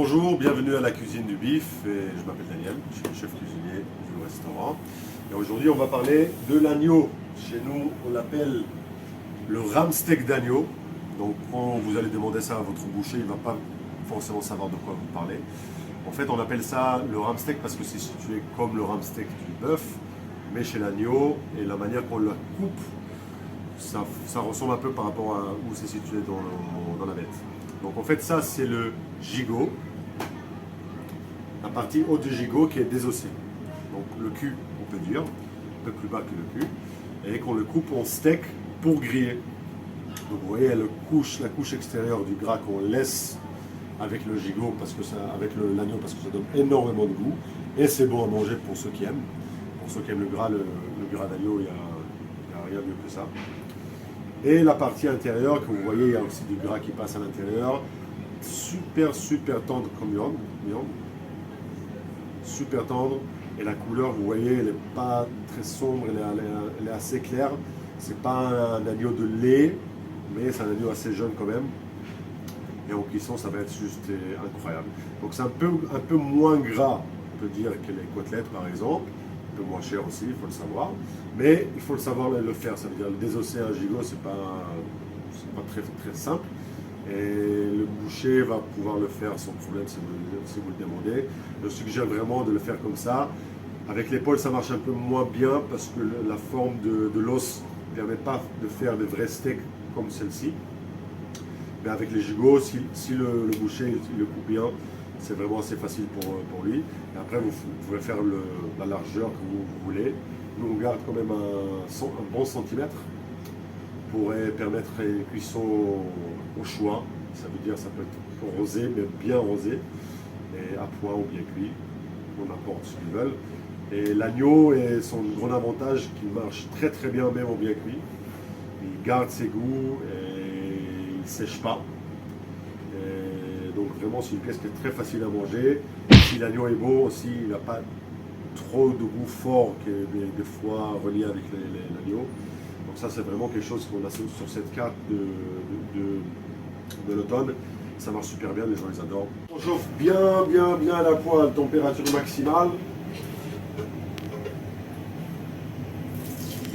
Bonjour, bienvenue à la cuisine du bif. Et je m'appelle Daniel, je suis le chef cuisinier du restaurant. Et aujourd'hui, on va parler de l'agneau. Chez nous, on l'appelle le ram steak d'agneau. Donc, quand vous allez demander ça à votre boucher, il ne va pas forcément savoir de quoi vous parlez. En fait, on appelle ça le ram steak parce que c'est situé comme le ram steak du bœuf, mais chez l'agneau. Et la manière qu'on le coupe, ça ressemble un peu par rapport à où c'est situé dans la bête. Donc en fait, ça c'est le gigot, la partie haute du gigot qui est désossée. Donc le cul, on peut dire, un peu plus bas que le cul, et qu'on le coupe en steak pour griller. Donc vous voyez la couche extérieure du gras qu'on laisse avec le gigot, avec l'agneau, parce que ça donne énormément de goût, et c'est bon à manger pour ceux qui aiment. Pour ceux qui aiment le gras d'agneau, il n'y a rien de mieux que ça. Et la partie intérieure, que vous voyez, il y a aussi du gras qui passe à l'intérieur. Super tendre comme viande. Super tendre. Et la couleur, vous voyez, elle n'est pas très sombre, elle est assez claire. C'est pas un agneau de lait, mais c'est un agneau assez jeune quand même. Et en cuisson, ça va être juste incroyable. Donc c'est un peu moins gras, on peut dire, que les côtelettes par exemple. Un peu moins cher aussi, il faut le savoir. Mais il faut le savoir le faire, ça veut dire le désosser un gigot, c'est pas très simple. Et le boucher va pouvoir le faire sans problème si vous le demandez. Je suggère vraiment de le faire comme ça. Avec l'épaule, ça marche un peu moins bien parce que la forme de l'os ne permet pas de faire de vrais steaks comme celle-ci. Mais avec les gigots, si le boucher il le coupe bien, c'est vraiment assez facile pour lui. Et après, vous pouvez faire la largeur que vous voulez. Nous, on garde quand même un bon centimètre pour permettre une cuisson au choix. Ça veut dire ça peut être rosé, mais bien rosé, et à point ou bien cuit. On apporte ce qu'ils veulent. Et l'agneau est son grand avantage qui marche très bien même en bien cuit. Il garde ses goûts et il ne sèche pas. Et donc vraiment c'est une pièce qui est très facile à manger. Si l'agneau est beau aussi, il n'a pas trop de goût fort qui est des fois relié avec l'agneau. Donc ça c'est vraiment quelque chose qu'on a sur cette carte de l'automne. Ça marche super bien, les gens les adorent. On chauffe bien à la poêle, température maximale.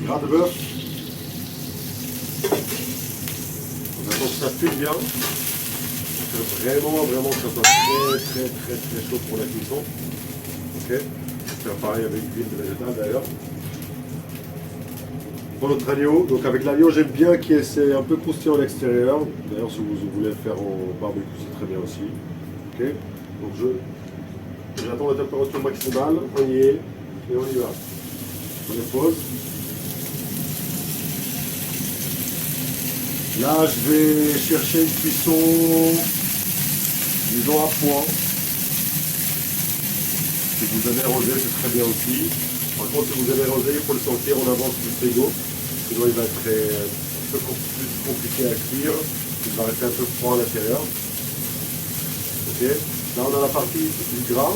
Gras de bœuf. On attend que ça fume bien. Vraiment que ça soit très chaud pour la cuisson. Ok. Je vais faire pareil avec l'huile végétale d'ailleurs. Pour notre agneau, donc avec l'agneau j'aime bien qu'il c'est un peu croustillant à l'extérieur. D'ailleurs si vous voulez le faire en barbecue c'est très bien aussi. Ok. Donc j'attends la température maximale, on y est et on y va. On les pose. Là je vais chercher une cuisson, disons à point. Si vous avez rosé, c'est très bien aussi. Par contre, si vous avez rosé, il faut le sortir en avance du frigo. Sinon, il va être un peu plus compliqué à cuire. Il va rester un peu froid à l'intérieur. Ok. Là, on a la partie du gras.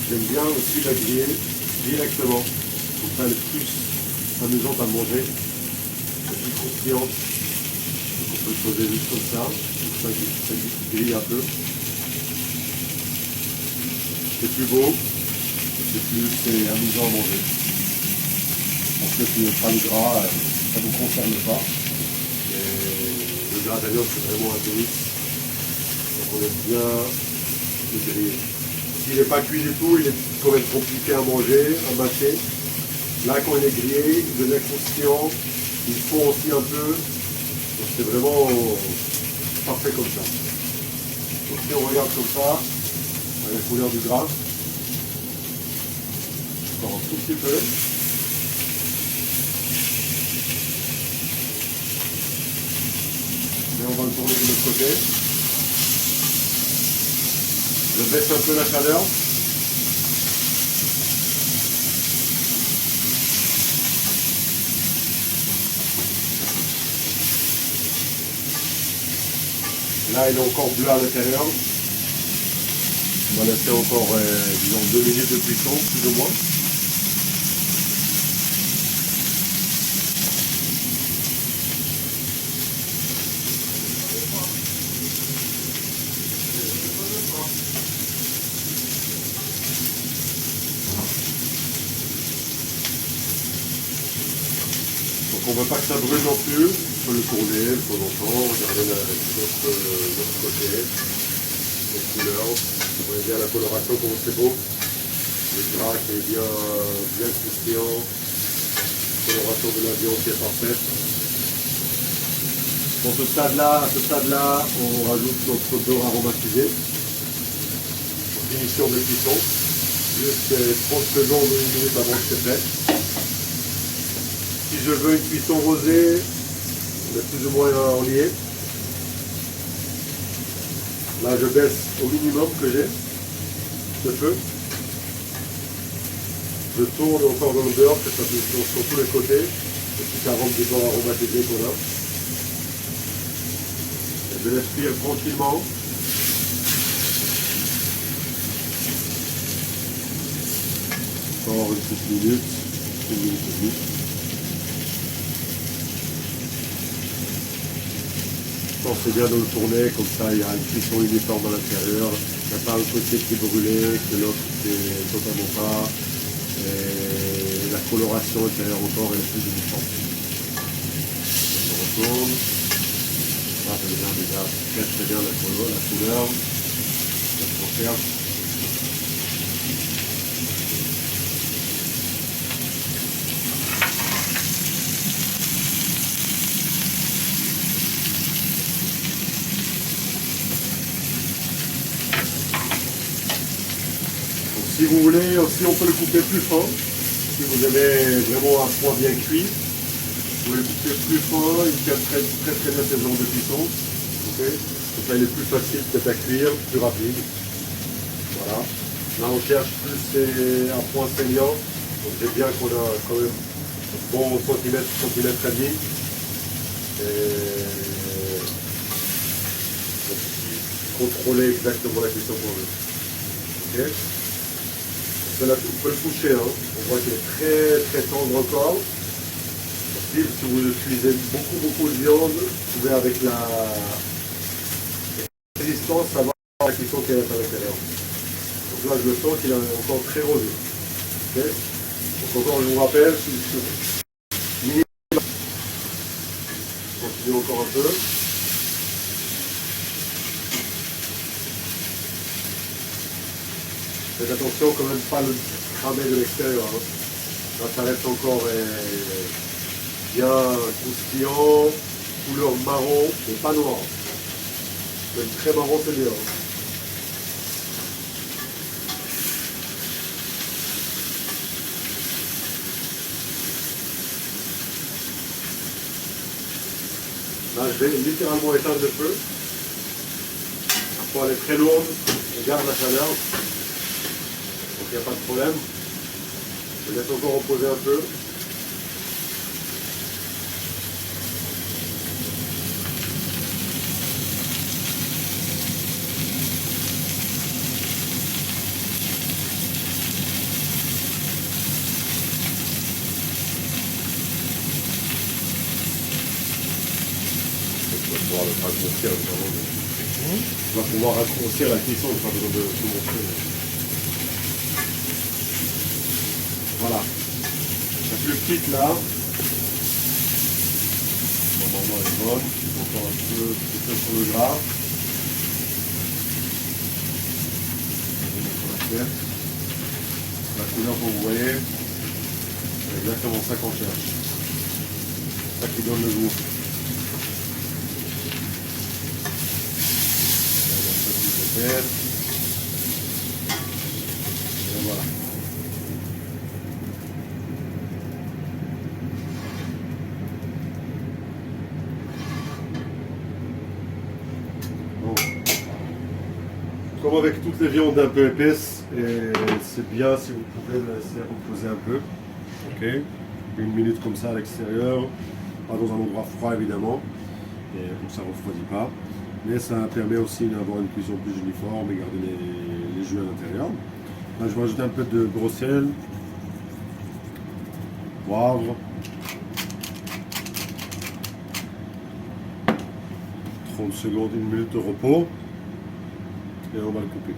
J'aime bien aussi la griller directement. Pour ça, elle est plus amusante à manger. C'est plus croustillant. On peut le poser juste comme ça. Ça grille un peu. C'est plus beau, c'est amusant à manger. Pour ceux qui n'aiment pas le gras, ça ne vous concerne pas. Et le gras d'agneau, c'est vraiment un délice. Donc on aime bien le griller. S'il n'est pas cuit du tout, il est quand même compliqué à manger, à mâcher. Là, quand il est grillé, il devient croustillant, il fond aussi un peu. Donc c'est vraiment parfait comme ça. Donc si on regarde comme ça, la couleur du gras. Encore un tout petit peu. Et on va le tourner de l'autre côté. Je baisse un peu la chaleur. Là, il est encore bleu à l'intérieur. On va laisser encore, disons, 2 minutes de cuisson, plus ou moins. on ne veut pas que ça brûle non plus. Il faut le tourner de temps en temps, regarder l'autre côté, les couleurs. Vous voyez bien la coloration, comment c'est beau. Le gras qui est bien croustillant. La coloration de la viande qui est parfaite. À ce stade-là, on rajoute notre beurre aromatisé. Finition de cuisson. Juste 30 secondes ou 1 minute avant que c'est prêt. Si je veux une cuisson rosée, on est plus ou moins enlié. Là, je baisse au minimum que j'ai le feu. Je tourne encore dans le beurre, que ça se tourne sur tous les côtés. Le petit arôme du beurre aromatisé qu'on a. Et je laisse cuire tranquillement. Encore une petite minute, 1 minute et demie. Pensez bien de le tourner, comme ça il y a une cuisson uniforme à l'intérieur. Il n'y a pas un côté qui est brûlé, que l'autre qui est totalement pas. Et la coloration intérieure encore est plus uniforme. On retourne. Ça devient déjà très bien la couleur. Ça se conserve. Si vous voulez, aussi on peut le couper plus fin. Si vous aimez vraiment un point bien cuit, vous pouvez le couper plus fin, il tient très bien ce genre de cuisson. Okay. Donc là il est plus facile peut-être à cuire, plus rapide. Voilà. Là on cherche plus un point saignant. Donc c'est bien qu'on a quand même un bon centimètre à demi. Et contrôler exactement la cuisson qu'on veut. Okay. Là, vous pouvez le toucher, hein. On voit qu'il est très tendre encore. Si vous utilisez beaucoup de viande, vous pouvez avec la résistance savoir la cuisson qu'il y a à l'intérieur. Donc là je le sens qu'il est encore très rosé. Okay. Donc encore je vous rappelle, continue encore un peu. Faites attention quand même pas le cramer de l'extérieur. Hein. Là ça reste encore bien croustillant, couleur marron, mais pas noir. Même très marron c'est bien. Hein. Là je vais littéralement éteindre le feu. La poêle est très lourde, on garde la chaleur. Donc il n'y a pas de problème. Je laisse encore reposer un peu. On va pouvoir le raccourcir évidemment. On va pouvoir raccourcir la cuisson, pas besoin de tout montrer. Voilà. La plus petite là. Normalement elle est bonne. Encore un peu sur le gras. La couleur que vous voyez, c'est exactement ça qu'on cherche. C'est ça qui donne le goût. Et voilà. Bon. Comme avec toutes les viandes un peu épaisses, c'est bien si vous pouvez le laisser reposer un peu. Ok. 1 minute comme ça à l'extérieur, pas dans un endroit froid évidemment, et comme ça ne refroidit pas. Mais ça permet aussi d'avoir une cuisson plus uniforme et garder les jus à l'intérieur. Là, je vais rajouter un peu de gros sel, poivre, 30 secondes, 1 minute de repos, et on va le couper.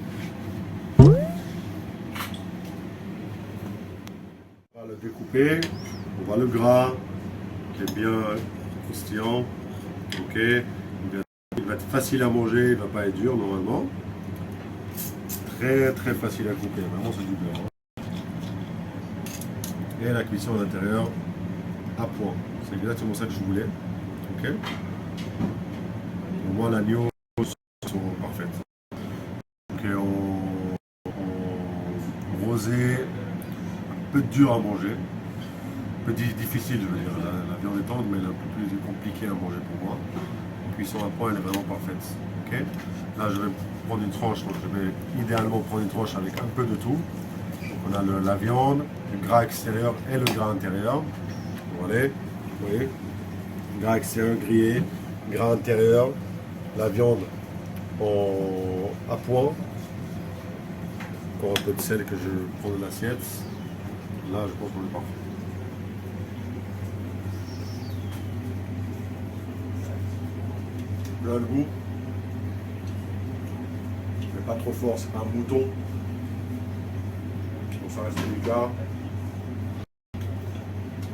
On va le découper, on va le gras, qui est bien croustillant. Ok. Il va être facile à manger, il ne va pas être dur normalement. Très très facile à couper, vraiment c'est du beurre. Et la cuisson à l'intérieur à point. C'est exactement ça que je voulais. Ok. Pour moi l'agneau sont parfaites. Ok, en rosé, un peu dur à manger. Un peu difficile je veux dire. La viande est tendre mais elle est un peu plus compliquée à manger pour moi. La cuisson à point elle est vraiment parfaite. Ok. Là je vais prendre une tranche, donc je vais idéalement prendre une tranche avec un peu de tout. Donc on a la viande, le gras extérieur et le gras intérieur. Voilà, vous voyez, gras extérieur grillé, gras intérieur, la viande à point. Encore un peu de sel que je prends de l'assiette. Là je pense qu'on est parfait. Là le goût, mais pas trop fort, c'est pas un mouton. Donc ça reste délicat.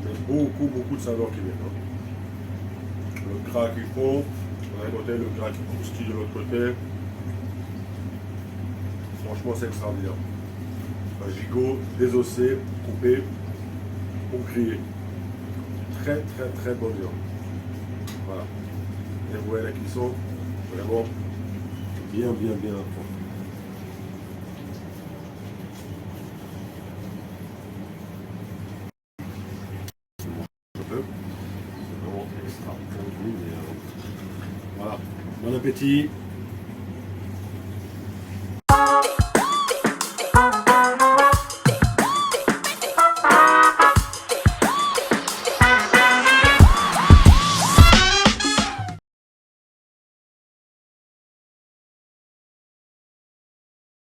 Mais beaucoup de saveurs qui viennent. Hein. Le gras qu'il faut, d'un côté, le gras qui croustille de l'autre côté. Franchement, c'est extraordinaire. Un gigot désossé, coupé, ou grillé. Très bon viande. Voilà. Et vous voyez la cuisson, vraiment bien à fond. Un peu. C'est vraiment extraordinaire. Voilà. Bon appétit.